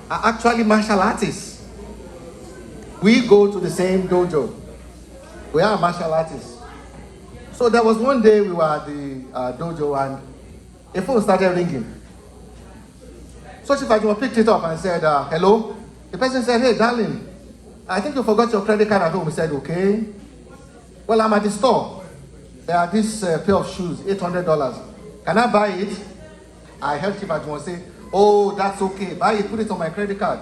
are actually martial artists. We go to the same dojo. We are martial artists. So there was one day we were at the dojo and a phone started ringing. So Chief Ajuma picked it up and said, hello. The person said, hey, darling, I think you forgot your credit card at home. He said, okay. Well, I'm at the store. There are this pair of shoes, $800. Can I buy it? I heard Chief Ajuma say, oh, that's okay. Buy it, put it on my credit card.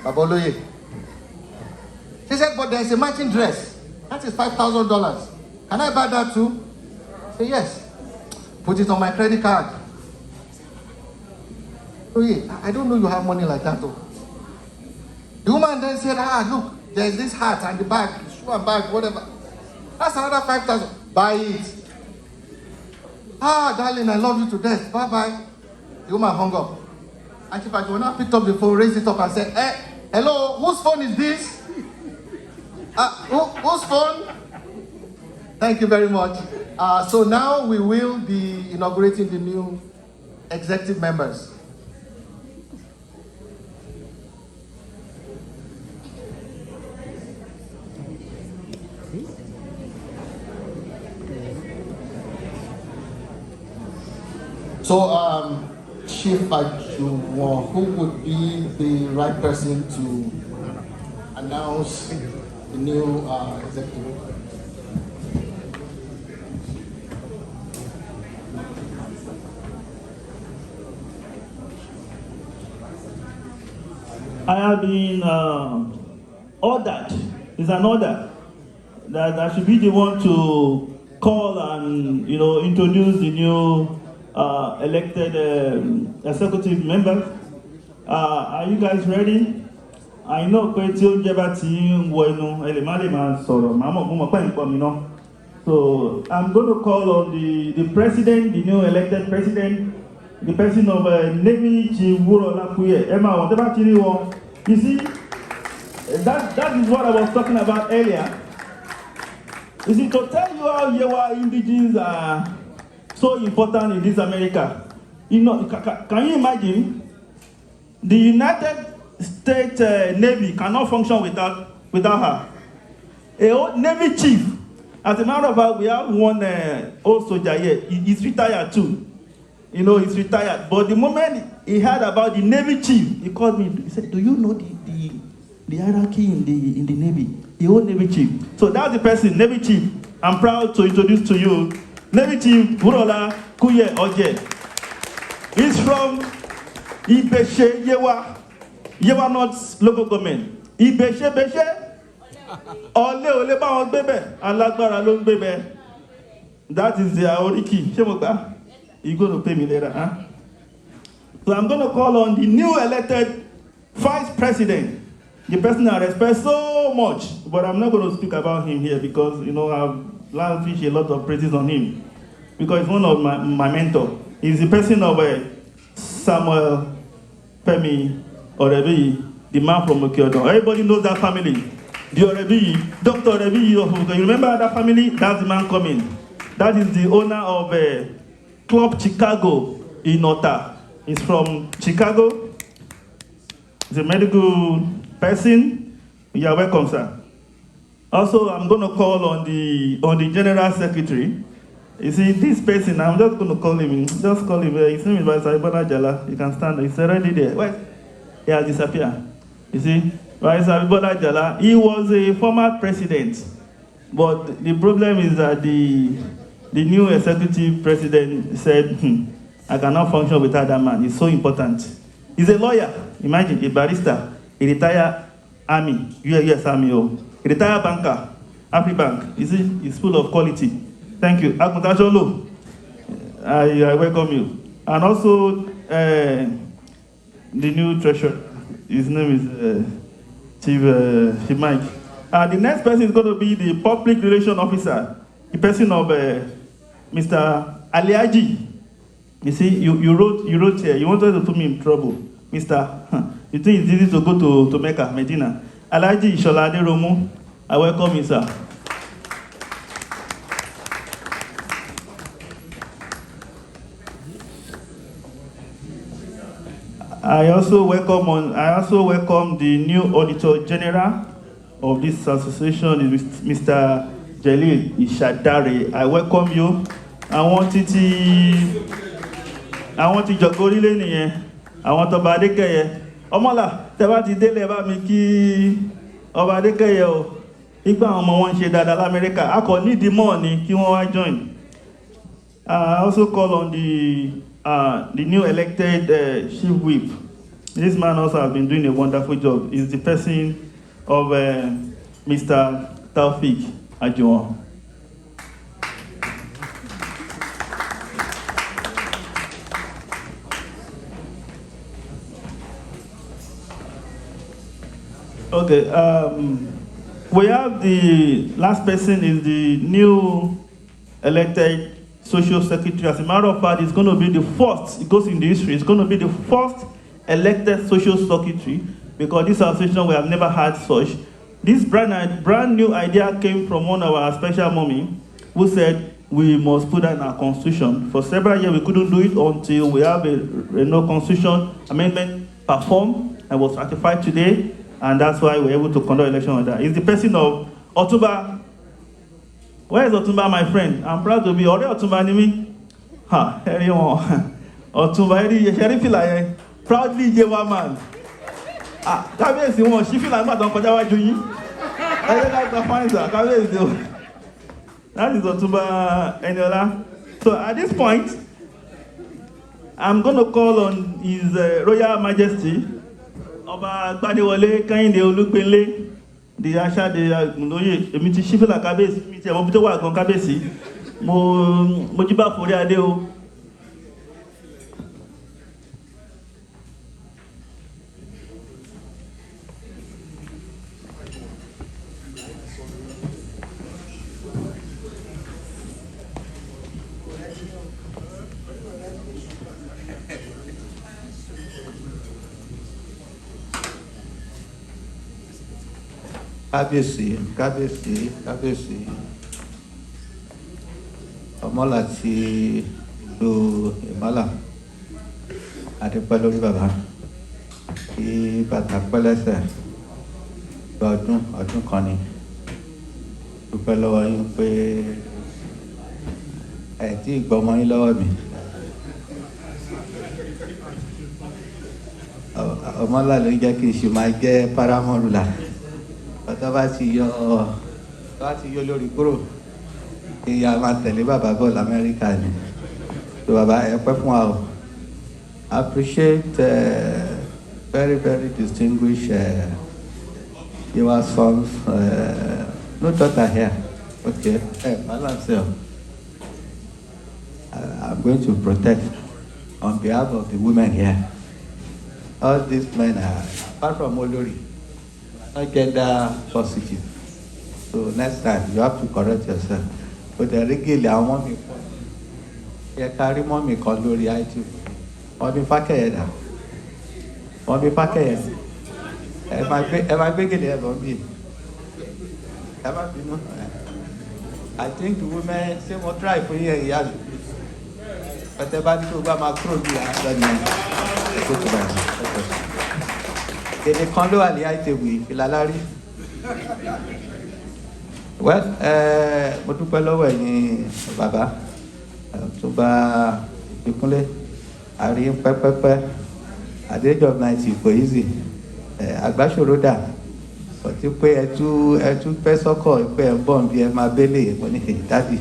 Baboloye. She said, but there's a matching dress. That is $5,000. Can I buy that too? I said, yes. Put it on my credit card. Oh, I don't know you have money like that though. The woman then said, look, there's this hat and the bag, shoe and bag, whatever. That's another 5,000. Buy it. Darling, I love you to death. Bye-bye. The woman hung up. And Chief Ajuma picked up the phone, raised it up and said, hello, whose phone is this? Whose phone? Thank you very much. So now we will be inaugurating the new executive members. So, Chief Ajuma, who would be the right person to announce the new executive? I have been ordered, it's an order, that I should be the one to call and introduce the new elected executive members. Are you guys ready? I know so I'm going to call on the president, the new elected president, the person of Navy Chiwuro Lakuye. Emma, whatever you see, that is what I was talking about earlier. You see, to tell you how Yewa indigenes are so important in this America. Can you imagine? The United States Navy cannot function without her. A old Navy chief, as a matter of fact, we have one old soldier here. He's retired too. He's retired. But the moment he heard about the Navy chief, he called me. He said, do you know the hierarchy in the Navy? The old Navy chief. So that's the person, Navy chief. I'm proud to introduce to you Navy Chief Burola Kuye Oje. He's from Ibeshe Yewa North local government. Ibeshe Beshe Ole ba won gbebe alagbara lo gbebe. That is their oriki. Shemogba, you're going to pay me later, huh? So I'm going to call on the new elected vice president, the person I respect so much, but I'm not going to speak about him here because I've lavished a lot of praises on him because he's one of my mentor. He's the person of Samuel Femi Orebi, the man from Okiodo. Everybody knows that family. The Orebi, Dr. Orebi, you remember that family? That's the man coming. That is the owner of Club Chicago in Ota. He's from Chicago. He's a medical person. You are welcome, sir. Also, I'm going to call on the general secretary. You see, this person, I'm just going to call him. Just call him. His name is Vice Abibona Jala. You can stand. He's already there. Wait. He has disappeared. You see, Vice Abibona Jala. He was a former president, but the problem is that the new executive president said, I cannot function without that man. He's so important. He's a lawyer. Imagine, a barrister, a retired army, US Army, a retired banker, AfriBank. You see, he's full of quality. Thank you. Agmuntasholo, I welcome you. And also, the new treasurer, his name is Chief Mike. The next person is going to be the public relations officer, the person of Mr. Aliaji. You see, you wrote here, you wanted to put me in trouble. Mr. You think it's easy to go to Mecca, Medina. Aliaji Sholade Romo, I welcome you, sir. I also welcome the new Auditor General of this association, Mr. Jalil Ishadare. I welcome you. I want ti jọ̀górí lé nìyẹn. I tó bá Adékẹ́yẹ. Ọmọlá, tẹ́ bá ti délé bá mi kí ọba Adékẹ́yẹ o. Ìgbà àwọn ọmọ wọn ṣe dáadáa l'Amẹ́ríkà. A kò need more ni kí wọ́n wá join. I also call on the new elected chief whip. This man also has been doing a wonderful job. He's the person of Mr. Taufik Ajuwon. Okay, we have the last person is the new elected social secretary. As a matter of fact, it's going to be the first, it goes in the history, it's going to be the first elected social secretary, because this association, we have never had such. This brand new idea came from one of our special mommy who said we must put that in our constitution. For several years, we couldn't do it until we have a no constitution amendment performed and was ratified today, and that's why we're able to conduct election on that. It's the person of Otumba. Where is Otumba, my friend? I'm proud to be Ọ̀rẹ́ Otumba ni mí. Ha, everyone. Otumba, Sheriff, proudly Yewa man. Ah, kábíyèsí wọn ṣí fìlà nígbà tó ń kọjá wájú yín. Ẹyẹ láti fine sir, kábíyèsí o. That is Otumba Eniola. So at this point, I'm going to call on His Royal Majesty, Ọba Gbadewọlé Kẹ́hìndé Olúgbénlé, the Aṣáde Àgùnlóyè. Èmi ti ṣí fìlà kábíyèsí, mi ti ẹ̀mọ́ bí tó wà gan kábíyèsí. Mo jí bá forí adé o. Kábíyèsí, ọmọ láti ìlú Ìmọ́là, adúpẹ́ lórí bàbá, kí bàtà pẹ́lẹ́sẹ̀ ọdún kan ni. Dúpẹ́ lọ́wọ́ yín pé ẹ̀ tí ìgbọ́mọ yín lọ́wọ́ mi. Ọmọlá ló jẹ́ kí n ṣe máa jẹ́ paramount ruler. Tó bá ti yọ lórí kúrò, ìyá máa tẹ̀lé bàbá bọ̀ l'Amẹ́ríkà ni. So bàbá ẹ pẹ́ fún wa o. I appreciate very, very distinguished Yewa sons. No daughter here. Okay, balance here. I'm going to protect on behalf of the women here. All these men are, apart from Olori, not gender positive. So next time you have to correct yourself. But the regular mommy, you carry mommy call Lori IT. Mommy Fakeda. Mommy Fakeda. Am I begging there for me? I think the women say more try for you and Yazu. But the body to go my crew be Èdè kan ló wà ní àìtẹ̀wé ìfilalari. Well, mo dúpẹ́ lọ́wọ́ ẹ̀yin bàbá tó bá ìpínlẹ̀ àrí pẹ́pẹ́pẹ́ at the age of 90 kò easy. Àgbáṣòro dà ọtí pé ẹtú pẹ́ sọ́kọ̀ pé ẹ̀ ń bọ̀ bí ẹ máa bẹ́lẹ̀ mo ní dádì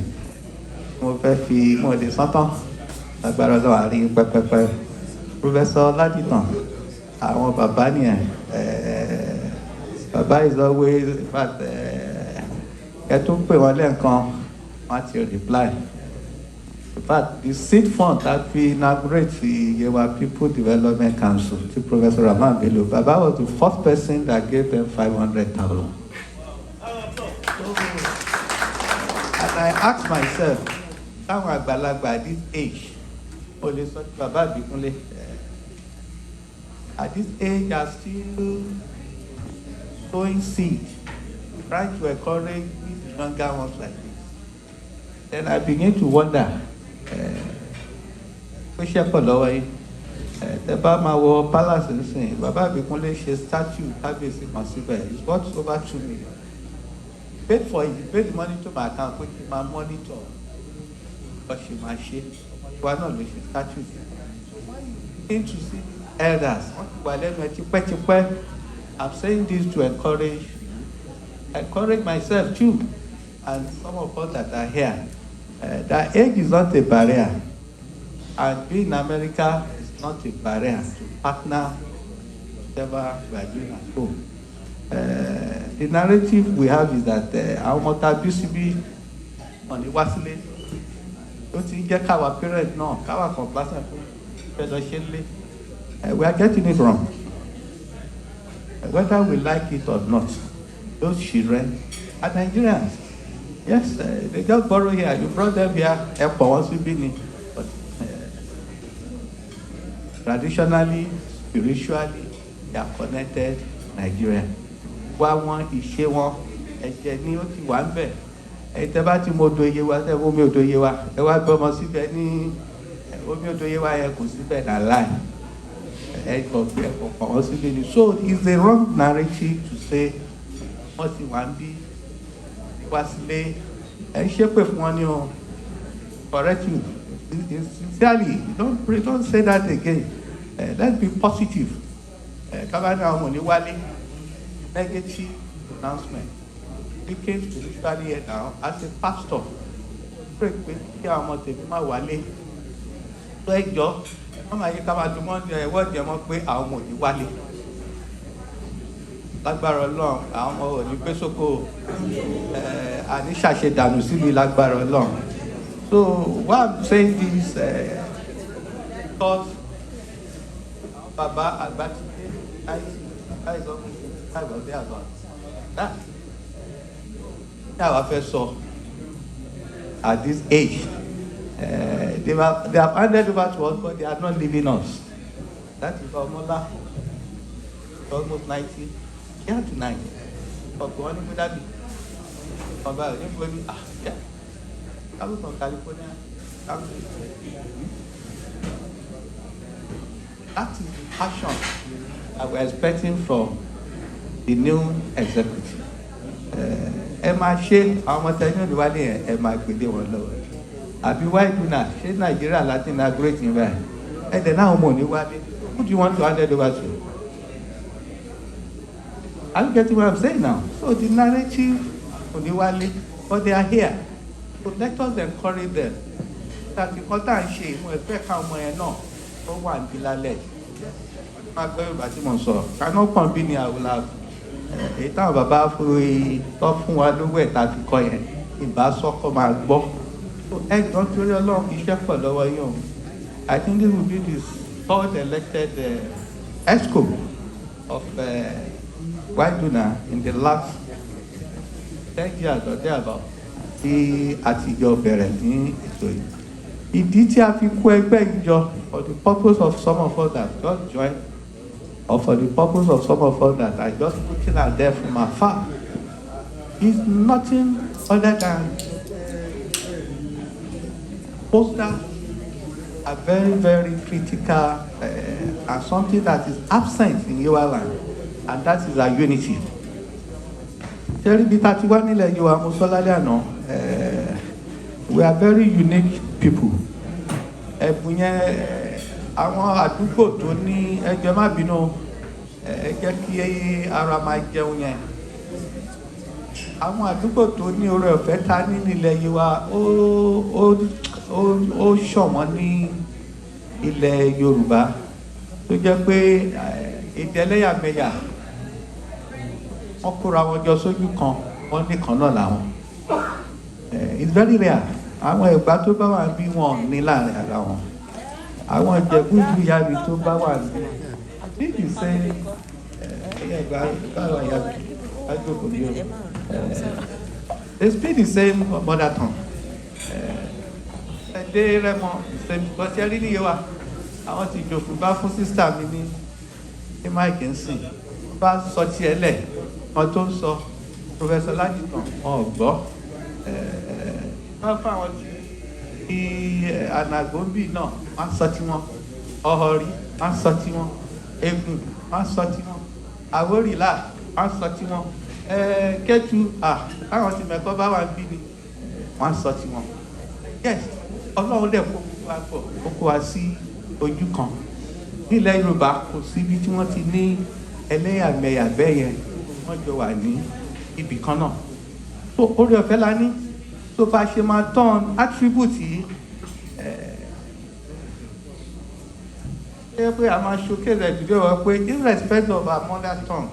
mo fẹ́ fi mo lè sọ́tàn agbára lọ́wọ́ àrí pẹ́pẹ́pẹ́. Professor Ládìtàn àwọn bàbá nìyẹn bàbá is always in fact ẹ tún pè wọ́n lẹ́ẹ̀kan wọ́n ti reply. In fact the seed fund that we inaugurate the Yewa People Development Council to Professor Rahman Bello, bàbá was the first person that gave them 500,000. And I asked myself, táwọn àgbàlagbà at this age ó lè sọ bàbá Ìbíkúnlé at this age are still sowing seed, trying to encourage these younger ones like this. Then I begin to wonder, tẹ bá máa wọ palace nsìn bàbá Ìbíkúnlé ṣe statue kábíyèsí kan síbẹ̀ it's worth over 2 million paid for it paid the money to my account pé kí n máa monitor ọ̀ṣẹ̀ máa ṣe wa náà ló ṣe statue need to see elders wọ́n ti wà lẹ́nu ẹ̀ tipẹ́tipẹ́ I'm saying this to encourage myself too and some of us that are here that age is not a barrier and being in America is not a barrier to partner whatever we are doing at home. The narrative we have is that àwọn ọmọ tá a bí síbí ọ̀nì wá sílé ó ti ń jẹ́ káwa parent náà káwa complacent fún fẹ́ lọ ṣe ń lé we are getting it wrong whether we like it or not those children are Nigerians yes they just borrow here you brought them here ẹ pọ̀ wọ́n síbí ni but traditionally spiritually they are connected Nigeria. Wá wọn ìṣe wọn ẹ̀jẹ̀ ni ó ti wà ń bẹ̀ ẹ̀yin tẹ́ bá ti mọ odò Yewa tẹ́ mọ omi odò Yewa ẹ wá gbé ọmọ síbẹ̀ ní omi odò Yewa yẹn kò síbẹ̀ náà láì ẹ kọ̀ pé ẹ kọ̀ pọ̀ wọ́n síbẹ̀ ni so it's a wrong narrative to say wọ́n ti wà ń bí wá sílé ẹ ń ṣépè fún wọn ni o correct you sincerely don't say that again let's be positive kábàánì àwọn ọmọ ní wálé. Negative announcement. Speaking spiritually here now as a pastor. Pray pé kí àwọn ọmọ tèmi máa wálé. Tó ẹjọ́ wọ́n máa yí ká máa dùn mọ́ ẹ̀wọ́ọ̀dì ẹ̀mọ́ pé àwọn ọmọ ò ní wálé. Lágbára Ọlọ́run àwọn ọmọ ò ní gbé sóko àní ṣàṣedànù síbi lágbára Ọlọ́run. So why I'm saying this because Baba Agbatide I is almost about there about that. Now I first saw at this age, they have handed over to us, but they are not leaving us. That is Omola, almost 90, yeah to 90. But one would that be? About anybody? Yeah. I was from California. That is the passion that we're expecting from the new executive. Ẹ máa ṣe àwọn ọmọ tẹ́yìn olùwádìí yẹn ẹ máa gbèdé wọn lọ́wọ́. Àbí why do not? Ṣé Nàìjíríà láti inaugurate ní báyìí? Ẹ dẹ̀ náà ọmọ òní wálé. Who do you want to hand it over to? Are you getting what I'm saying now? So the narrative òní wálé, but they are here. So let us encourage them. That nǹkan tá à ń ṣe ìmọ̀ ẹ̀fẹ́ ká ọmọ yẹn náà ó wà ní lálẹ́. Má gbé Yorùbá tí mo sọ, kaná pọ̀n bí ni àwòlá èyí táwọn bàbá tọ́ fún wa lówó ẹ̀ tá a fi kọ́ yẹn ìbá sọ́kọ́ máa gbọ́. Ẹ̀gbọ́n torí Ọlọ́run iṣẹ́ pọ̀ lọ́wọ́ yín o. I think this will be the third elected ESCO of Waiduna in the last 10 years or thereabout tí àtijọ́ bẹ̀rẹ̀ ní ètò yìí. Ìdí tí a fi kó ẹgbẹ́ ìjọ for the purpose of some of us that just joined or for the purpose of some of us that are just looking at them from afar is nothing other than posters are very, very critical and something that is absent in Yewa land, and that is our unity. Tẹ́lí bí 31 nílẹ̀ Yewa Mọ́sálálẹ́ àná, we are very unique people. Ẹ̀bùn yẹn àwọn àdúgbò tó ní ẹjọ́ má bínú ẹ jẹ́ kí ara máa jẹun yẹn. Àwọn àdúgbò tó ní oore ọ̀fẹ́ ta ní nílẹ̀ Yewa ó ṣọ̀wọ́n ní ilẹ̀ Yorùbá tó jẹ́ pé ìdẹ́lẹ́yàmẹ̀yà wọ́n kóra wọn jọ sójú kan wọ́n nìkan náà làwọn. It's very rare. Àwọn Ẹ̀gbá tó bá wà bí wọn ní láàrin ara wọn. Àwọn Ìjẹ̀bú ìlú Yàbí tó bá wà ní. I think you say Ẹ̀gbá báwa Yàbí ajókòó ní o. They speak the same mother tongue. Ẹ̀dẹ́ Rẹ́mọ same because ẹ rí ní Yewa. Àwọn ti jòkó bá fún sísítà mi ní Mike ń sìn. Bá sọ tiẹ̀ lẹ̀ wọn tó ń sọ Professor Lajitan wọn ò gbọ́. Wọ́n fún àwọn tí Anagombi náà wọ́n sọ tí wọ́n ọ̀họ̀rí wọ́n sọ tiwọn, egun wọ́n sọ tiwọn, àwórìlà wọ́n sọ tiwọn, kẹ́tù àwọn tí mẹ́kọ́ bá wà ń bí ni wọ́n sọ tiwọn. Yes, ọlọ́run dẹ̀ kó wa pọ̀, ó kó wa sí ojú kan. Nílẹ̀ Yorùbá kò síbi tí wọ́n ti ní ẹlẹ́yàmẹ̀yà bẹ́ẹ̀ yẹn, wọ́n jọ wà ní ibì kan náà. So orí ọ̀fẹ́ la ní, tó bá ṣe máa turn attribute yìí pé a máa showcase ẹ̀dùdẹ́ wọ pé irrespective of our mother tongue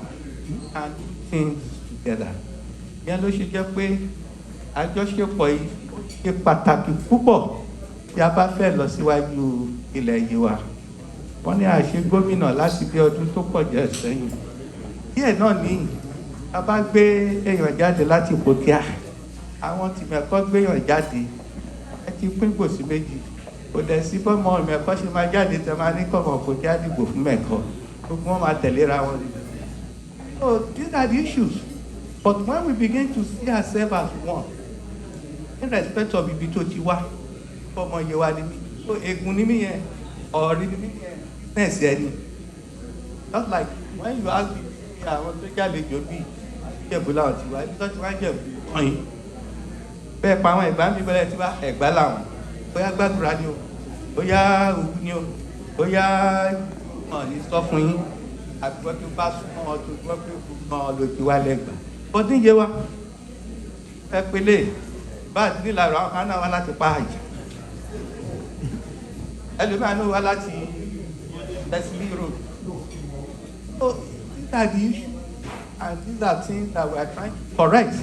and do things together. Ìyẹn ló ṣe jẹ́ pé àjọṣepọ̀ yìí ṣe pàtàkì púpọ̀ tí a bá fẹ́ lọ síwájú ilẹ̀ Yewa. Wọ́n ní àṣẹ gómìnà láti bí ọdún tó pọ̀ jẹ́ sẹ́yìn. Díẹ̀ náà ní a bá gbé èèyàn jáde láti Ìpòkíà, àwọn tìmẹ̀kọ́ gbéyàn jáde, ẹ ti pín gbòsí méjì. Kò dẹ̀ sí bọ́mọ mẹ́kọ́ ṣe máa jáde tẹ máa ní kọ̀mọ̀ Ìpòkíà dìbò fún mẹ́kọ́. Gbogbo wọn máa tẹ̀léra wọn. So these are the issues. But when we begin to see ourselves as one, in respect of ibi tó ti wá, ọmọ Yewa ni mí, so egun ni mí yẹn, ọ̀rí ni mí yẹn, nẹ́ẹ̀sì ẹni. Just like when you ask me, àwọn tó jáde jò bí Ìjẹ̀bú làwọn ti wá, ibi tó ti wá Ìjẹ̀bú ọ̀yìn. Bẹ́ẹ̀ pa àwọn Ẹ̀gbá ń bí bẹ́lẹ̀ tí wá Ẹ̀gbá làwọn. Bóyá gbàdúrà ni o, bóyá òwú ni o, bóyá ní sọ fún yín, àgbọ̀ tó bá súnmọ́ ọ tó gbọ́ pé gbọ́n ló ti wá lẹ́gbàá. Ọdún Yewa ẹ pélé bá àti nílà rẹ̀ àwọn kan náà wá láti Páàjì, ẹlòmíràn náà wá láti Leslie Road. So these are the issues and these are things that we are trying to correct.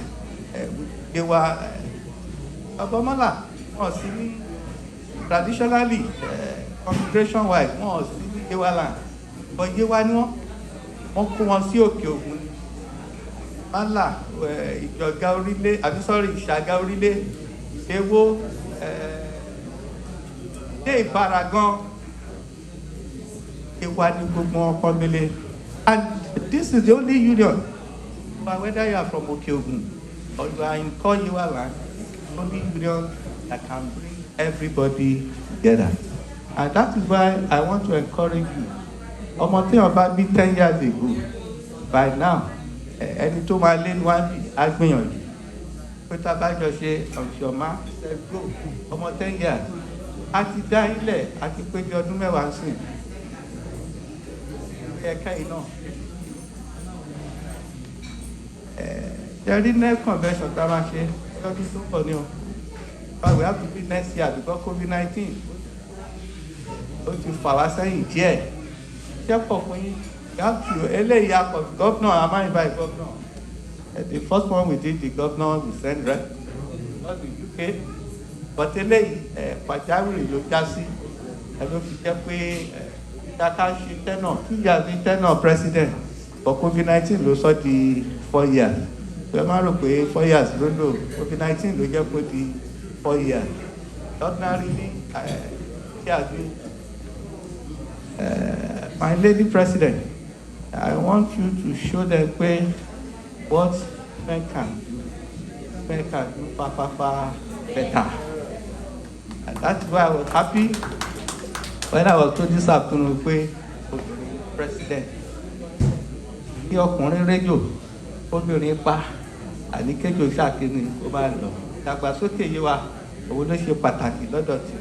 Yewa ọbọmọlà wọn sí ní traditionally configuration wise wọn sí ní Yewa land, but Yewa ni wọn kó wọn sí Òkè Ògùn. Málà Ìjọ̀gá orílẹ̀ Ìṣàgá orílẹ̀ Èwo dé Ìbàràgán, Yewa ní gbogbo wọn pọ́nbélé. And this is the only union, but whether you are from Òkè Ògùn or you are in core Yewa land, only union that can bring everybody together. And that is why I want to encourage you. Ọmọ tí wọn bá bí 10 years ago, by now ẹni tó máa lé ní wá bí agbìyànjú pé tá a bá jọ ṣe ọ̀ṣọ́má ṣẹ́gbó ọmọ 10 years a ti dá ilẹ̀ a ti pé bí ọdún mẹ́wàá sí ẹ̀ka yìí náà. Ẹ̀rí next convention tá a máa ṣe lọ́dún tó pọ̀ ní o, but we have to be next year because COVID-19 ó ti fà wá sẹ́yìn díẹ̀. Ṣẹ́pọ̀ fún yín. Eléyìí akọ governor amáyínbá governor. The first one we did, the governor we send rep, not the UK, but eléyìí pàjáwìrì ló já sí. Ló fi jẹ́ pé kàkà ṣe tenure 2 years ní tenure president, but COVID-19 ló sọ di 4 years. Ṣé máa rò pé 4 years ló lò, COVID-19 ló jẹ́ pé di 4 years. Ordinarily, she has been my lady president. I want you to show them what men can do. Men can do far better. And that's why I was happy when I was told this afternoon president. Kí ọkùnrin rédíò, obìnrin pa, àníkéjò ṣàkíní ó bá lọ. Ìdàgbàsókè Yewa, òun ló ṣe pàtàkì lọ́dọ̀ tí.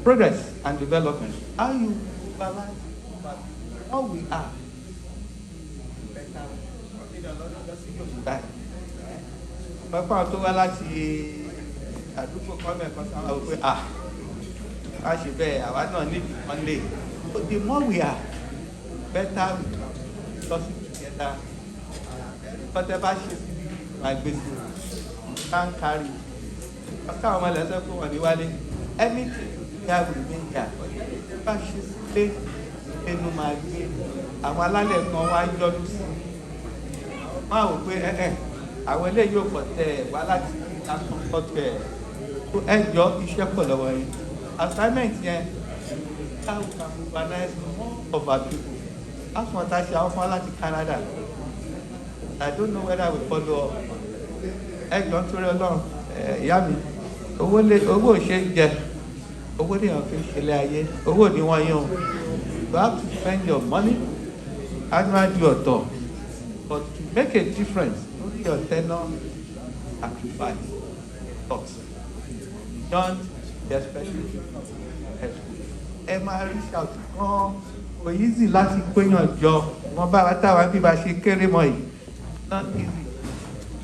Progress and development. How you balance how we are. Pápá tó wá láti àdúgbò kọ́mẹ̀kan sáwọn wípé a ṣe bẹ́ẹ̀ àwa náà níbi kan lè. The more we are, better we discuss it together. Whatever ṣe sí máa gbé sí can carry. Ọ̀ká àwọn ọmọ ẹlẹ́sẹ̀ kó wọ́n ní wálé. Anything here will remain here. Bá ṣe sílé ẹnu máa gbé. Àwọn alálẹ̀ kan wá yọdún sí. Máa wò pé àwọn eléyìí ò pọ̀ tẹ̀ wá láti àkọ́kọ́ tẹ̀ ẹ jọ iṣẹ́ pọ̀ lọ́wọ́ yìí. Assignment yẹn how we can organize more of our people. That's what I say àwọn fún wa láti Canada. I don't know whether we follow up. Ẹ jọ ń torí Ọlọ́run ìyá mi owó ò ṣe ń jẹ owó ní àwọn fi ń ṣẹlẹ̀ ayé owó ní wọ́n yín o you have to spend your money annually ọ̀tọ̀ but to make a difference only your tenure sacrifice but beyond the expectation ẹ máa rí ṣàtú kan kò easy láti péyàn jọ wọn bá wa táwa bí ba ṣe kéré mọ́ yìí not easy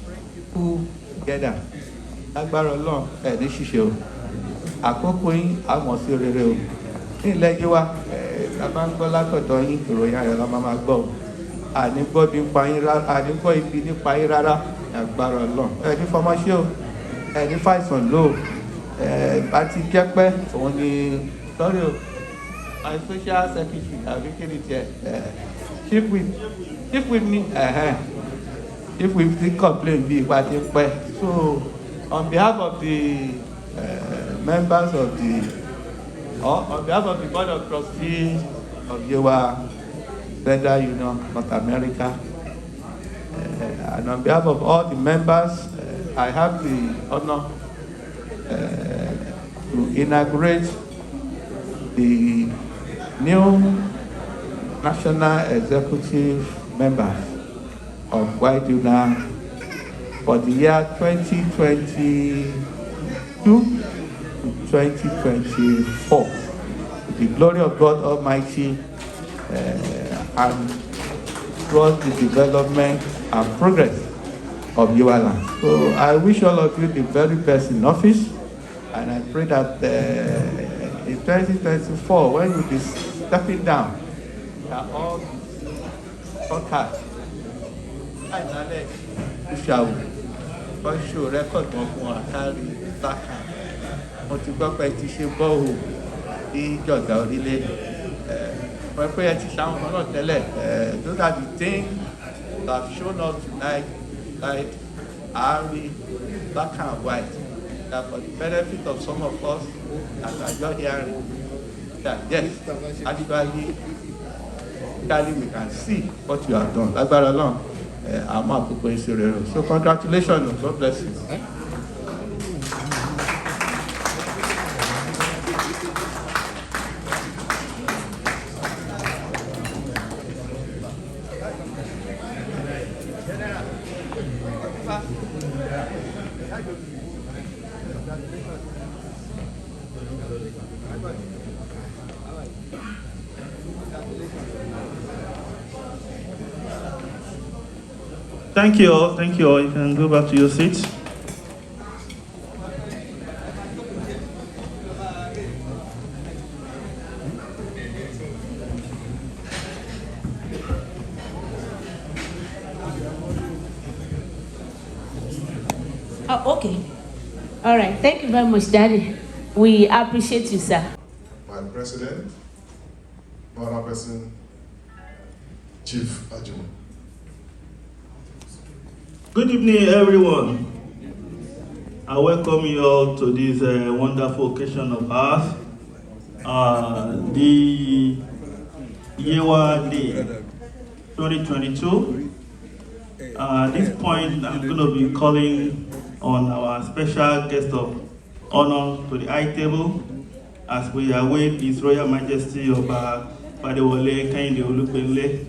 bring people together lágbára Ọlọ́run ẹ ní ṣíṣe o àkókò yín àmọ̀ sí rere o ní ilẹ̀ Yewa a máa ń gbọ́ látọ̀dọ̀ yín ìròyìn ayọ̀ la máa gbọ́ o àní gbọ́ bí nípa yín rárá àní gbọ́ ibi nípa yín rárá lágbára Ọlọ́run ẹ ní fọmọṣẹ́ o ẹ ní fàìsàn lò ó bá ti jẹ́ pẹ́ òun ni sorry o my social secretary àbí kí ni tiẹ̀ chief whip ni chief whip ti complain bí ipa ti pẹ́ so on behalf of the members of the or on behalf of the board of trustees of Yewa Federal Union North America and on behalf of all the members I have the honor to inaugurate the new national executive members of YDUNA for the year 2022 to 2024. The glory of God Almighty and towards the development and progress of Yewa land. So I wish all of you the very best in office, and I pray that in 2024, when you be stepping down, that all podcast, shall show record of one carry back. Mo ti gbọ́ pé ti ṣe bọ́ọ̀hù ní ìjọba orílẹ̀ wọ́n pé ẹ ti ṣàwọn ọmọ náà tẹ́lẹ̀ those are the things that have shown up tonight like Ari black and white that for the benefit of some of us that are just hearing that yes actually we can see what you have done lágbára Ọlọ́run àmọ́ àkókò ìṣòro rẹ̀ so congratulations God bless you. Thank you all. Thank you all. You can go back to your seats. Oh, okay. All right. Thank you very much, Daddy. We appreciate you, sir. My president, Honorable Person, Chief Ajum. Good evening, everyone. I welcome you all to this wonderful occasion of ours, the Yewa Day 2022. At this point, I'm going to be calling on our special guest of honor to the high table as we await His Royal Majesty Oba Fadewole Kehinde Olupenle,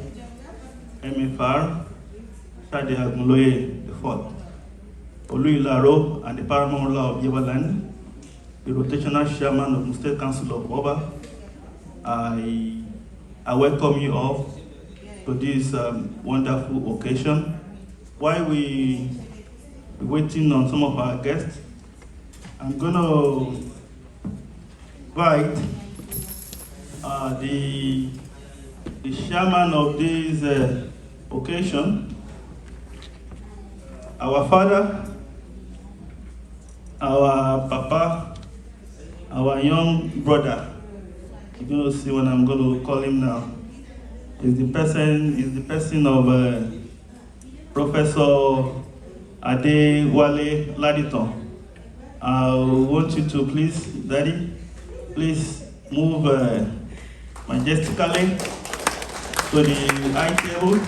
MFR, Shade Agunloye IV, Oluyilaro, and the Paramount Law of Yewa land, the rotational chairman of the State Council of Oba. I welcome you all to this wonderful occasion. While we waiting on some of our guests, I'm going to invite the chairman of this occasion, our father, our papa, our young brother. You're going to see what I'm going to call him now. Is the person of Professor Adewale Laditon. I want you to please, Daddy, please move majestically to the high table.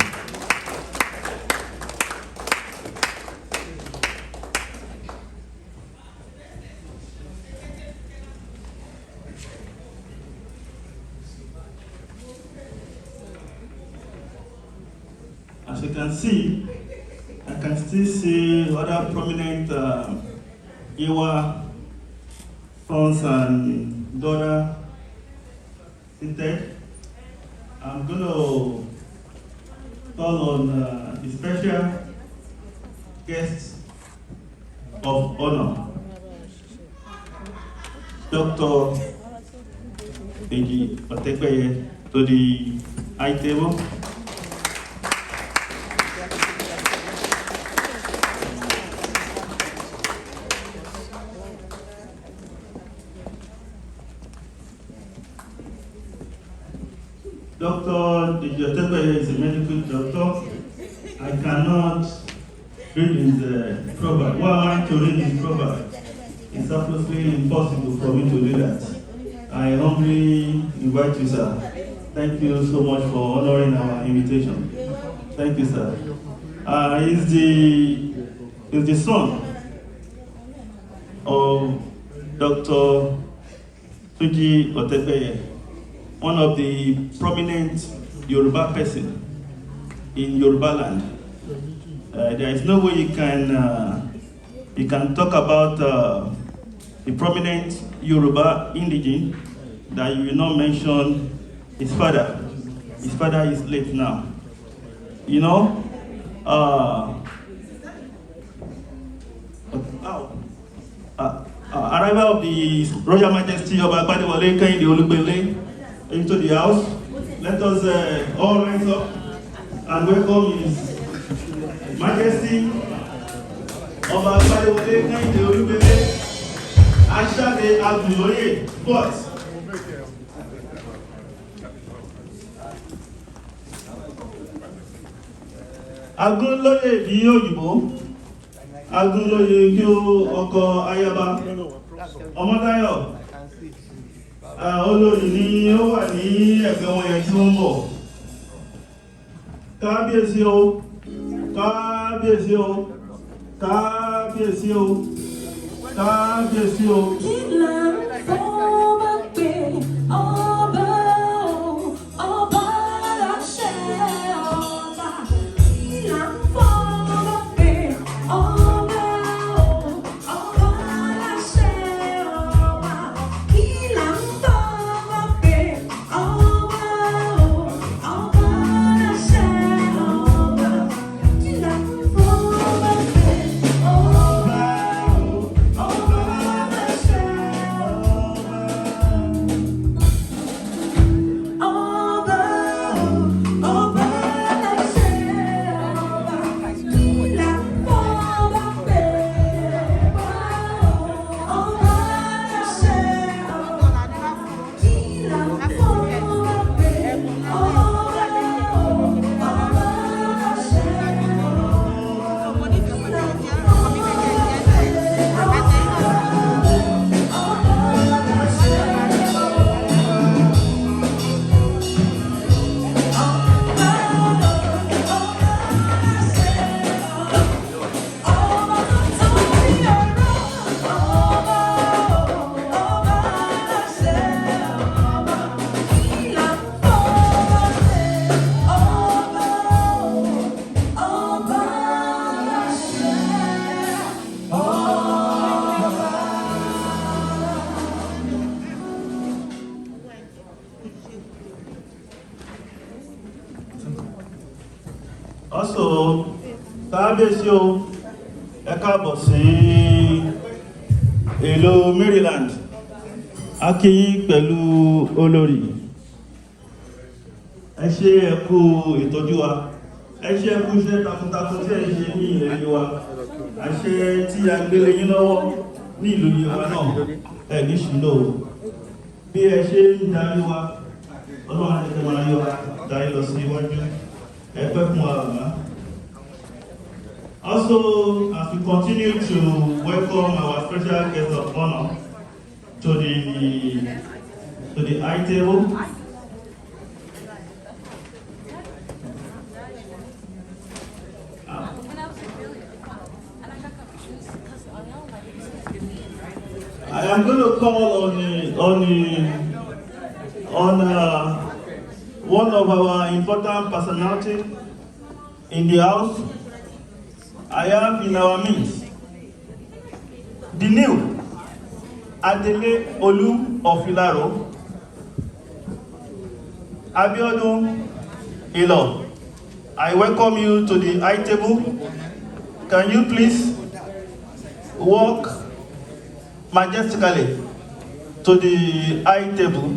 As you can see, I can still see other prominent Yewa sons and daughter seated. I'm going to call on the special guest of honor, Dr. Eji Otegbeye, to the high table. Dr. Eji Otegbeye is a medical doctor. I cannot read his proverb. What am I to read his proverb? It's absolutely impossible for me to do that. I humbly invite you, sir. Thank you so much for honoring our invitation. Thank you, sir. He's the son of Dr. Tuji Otegbeye, one of the prominent Yoruba person in Yoruba land. There is no way you can talk about the prominent Yoruba indigene that you will not mention his father. His father is late now. You know, arrival of the Royal Majesty of Agbadewale Kehinde Olugbele into the house. Let us all rise up and welcome His Majesty of Agbadewale Kehinde Olugbele Ashade Agunoye Fourth. Agunlóye bí òyìnbó, Agunlóye kí ọkọ ayaba, Ọmọ́táyọ̀, olórí ni ó wà ní ẹ̀gbẹ́ wọn yẹn tí wọ́n ń bọ̀. Kábíyèsí o, kábíyèsí o, kábíyèsí o, kábíyèsí o. Also, kábíyèsí o, ẹ káàbọ̀ sí ìlú Maryland. A kí yín pẹ̀lú olórí. Ẹ ṣé ẹ kú ìtọ́jú wa. Ẹ ṣé ẹ kú iṣẹ́ takuntakun tí ẹ ṣe ní ilẹ̀ Yewa. Àṣẹ tí a gbélé yín lọ́wọ́ ní ìlú Yewa náà ẹ ní ṣìlò. Bí ẹ ṣe ń darí wa, Ọlọ́run á jẹ́ máa yọ darí lọ sí iwájú. Also, as we continue to welcome our special guest of honor to the high table, I am going to call on one of our important personalities, in the house, I have in our midst the new Adele Olu of Ilaro, Abiodun Ilo. I welcome you to the high table. Can you please walk majestically to the high table?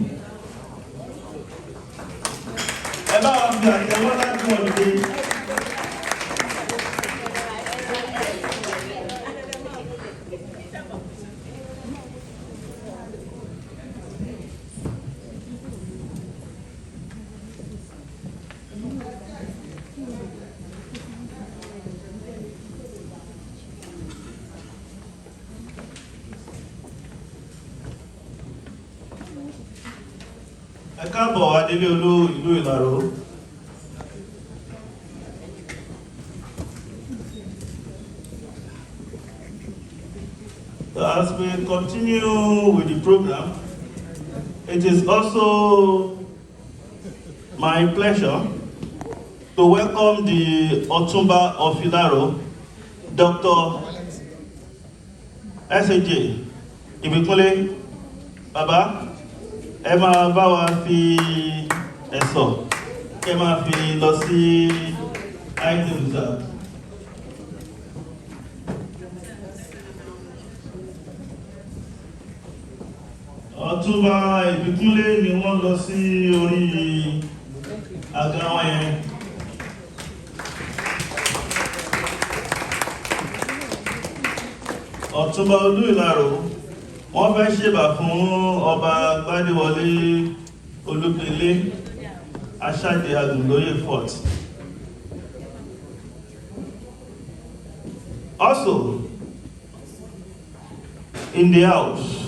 Ẹ káàbọ̀ Adélé Olú ìlú Ìláró. As we continue with the program, it is also my pleasure to welcome the Ọ̀túnba of Ìláró, Dr. S.A.J. Ìbíkúnlé. Bàbá, ẹ máa bá wa fi ẹ̀sọ̀, ẹ máa fi lọ sí item sir. Ọ̀túnba Ìbíkúnlé ni wọ́n lọ sí orí àga wọn yẹn. Ọ̀túnba Olú Ìláró, wọ́n fẹ́ ṣèbà fún ọba Gbádéwọlé Olúpẹ̀lé Aṣáde Agùnlóyè Fort. Also, in the house,